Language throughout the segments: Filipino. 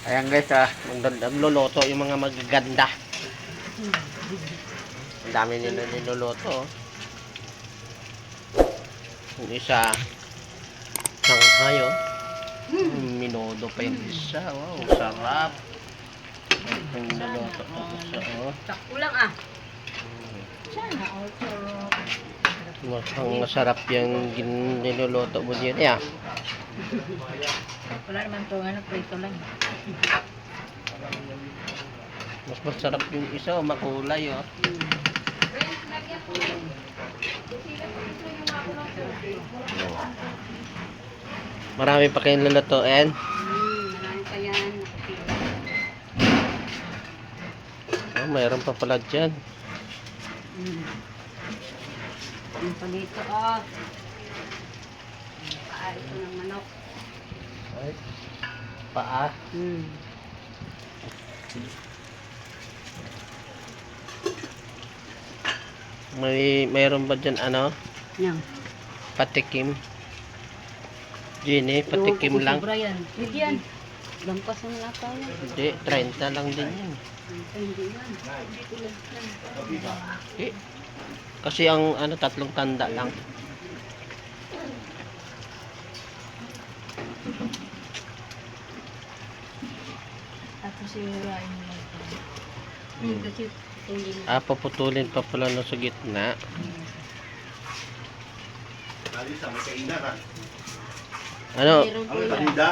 Ayan guys, nagluluto yung mga magaganda. Ang dami nila niluluto. Yung isa, Shanghai, oh. Minudo pa yung isa. Wow, sarap. Yung niluluto pa isa, oh. Sakto lang ah. Mukhang masarap yung niluluto mo dyan. Yeah. Wala naman to, prito lang. Mas masarap yung isa, oh. Makulay, oh. Marami pa kayong lulutuin. Marami pa yan. Oh, mayroon pa pala dyan. Yung palito oh. Ito ng manok. Ay, paa. Mayroon ba dyan ano? Yan. Patikim. Gini, patikim lang. Sobra yan. Bigyan. Lampas ang lata yan. Hindi, 30 lang din yan. Hindi yan. Eh, kasi ang ano, 3 tanda lang. Tapos iurain mo lang ito. Kasi putulin. Paputulin pa pala no sa gitna. Sa may kainan ha. Ano, Meron po Ang yan. paninda,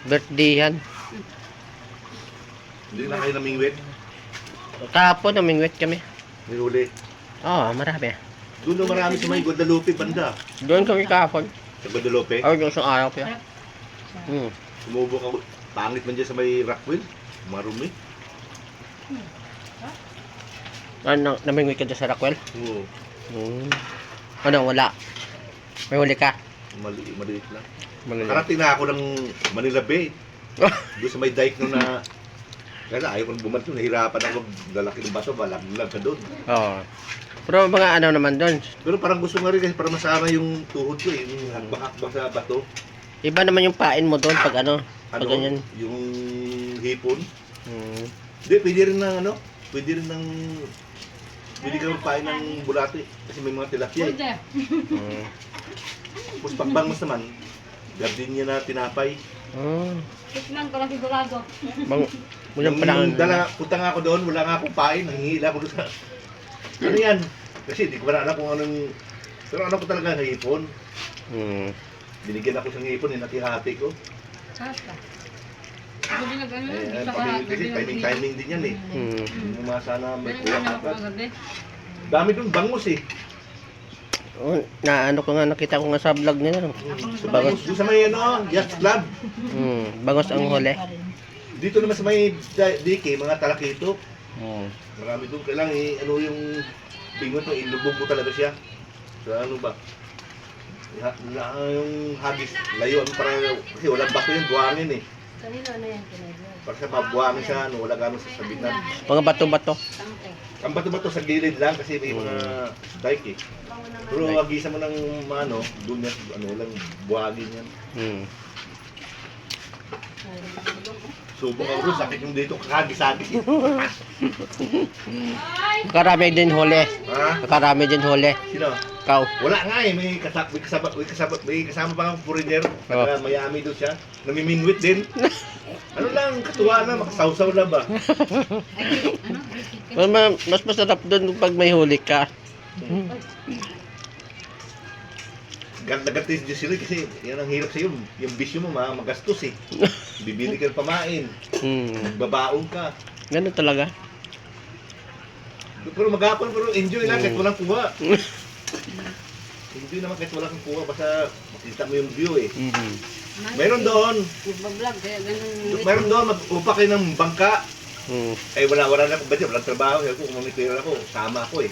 birthday yan. hindi na kayo namingwit. Kahapon, namingwit kami. Niluli. Oo, marami. Doon na marami sa may Guadalupe banda. Doon kami kahapon. Sa Guadalupe. Ay, yung isang araw pa yan. Sumubok ako. Pangit man dyan sa may Rockwell. Marumi. Ano, namingwit ka dyan sa Rockwell? Oo. Ano, wala. May huli ka? Maliit lang. Malala. Karating na ako ng Manila Bay. Doon sa may dike nung na... Kaya ayaw kong bumanto. Nahirapan ako. Lalaki ng bato. Malaglag ka doon. Oo. Pero mga ano naman doon. Pero parang gusto nga rin kasi para masama yung tuhod ko eh. Yung hakbang-hakbang sa bato. Iba naman yung pain mo doon pag ano. Pag Ano? ganyan. Yung hipon. Hmm. Hindi, pwede rin ng ano. Pwede rin ng... Pwede ka magpain ng bulate. Kasi may mga tilapia eh. Hmm. Tapos pagbangos naman, gardenia na tinapay. Tikman ko lang sigurado. Mulang pala ang... Punta nga ako doon, wala nga akong pain. Nangihila ako doon sa... Ano yan? Kasi di ko na alam kung anong... Pero alam ko talaga ng hipon. Binigyan ako ng hipon, hinati-hati ko. Sasa. Sabi na gano'n. Kasi timing din yan eh. Yung mga sana may kuha agad. Gabi. Dami doon, bangus eh. Oh, na ano ko nga, nakita ko nga sa vlog nila. Sa bangus, doon sa may ano, yacht club. Bangos ang huli. Dito naman sa may dike, mga talakito. Marami doon. Kailangan ano yung bingot mo, ilubog mo talaga siya. Sa ano ba? Yung hagis, layuan para, kasi walang bato yun, buhangin eh. Kanino na yan? Kanino? Para sa mabuhangin siya, ano, wala gano'n sa sabitan. Mga bato-bato. Tangke. Ang bato-bato sa gilid lang kasi may mga dike eh. Pero agisa mo ng ano, doon yan, ano lang, buhangin yan. Subok ako doon, sakit yung dito, kakagis-agis eh. Karami din huli. Ha? Karami din huli. Sino? Ikaw. Wala nga eh, may kasama pa ang foreigner, taga Miami doon siya, namimingwit din. Ano lang, katuwa na, makasawsaw na ba? Mas masarap doon pag may huli ka. Nagatis din sila kasi yan ang hirap sa'yo, yung bisyo mo magastos eh. Bibili ka ng pamain, babaong ka. Ganun talaga. Pero maghapon, pero enjoy lang kahit walang kuha. Enjoy naman kahit walang kuha, basta makita mo yung view eh. Meron doon, Nagbablog, kaya ganun. meron doon, mag-upa kayo ng bangka. Eh wala na akong budget, walang trabaho. Kaya kung kumamitiran ako, sama ako eh.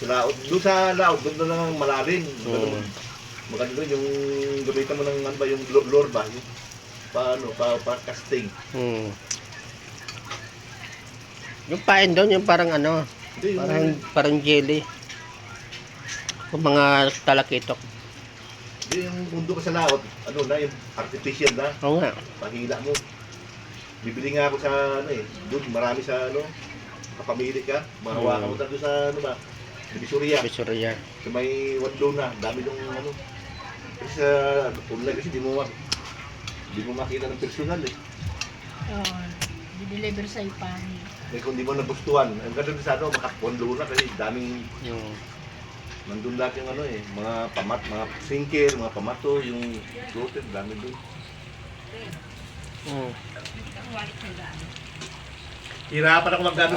Doon sa laot, doon na lang malalim. Maganda doon yung gamitan mo ng ano ba, yung lure ba? Yung, paano, pa-casting. Yung pain doon, yung parang ano, Hindi, yung, parang jelly. Yung mga talakitok. yung mundo ka sa laot, ano na, yung artificial na, Oo nga. pahila mo. Bibili nga ako sa ano eh, doon marami sa ano, kapamili ka, mahawakan mo doon sa ano ba, Divisoria, Bisurya. sa may Wando na, dami nung ano. Kasi sa online kasi di mo makita ng personal eh. Oo. Di-deliver sa ipan. Eh kung di mo nagustuhan, ang ganda din sa ano, makapondo na kasi daming Yung nandun lahat yung ano eh, mga mga sinker, mga pamato, yung floated, dami doon. mm. Hirapan ako magkano.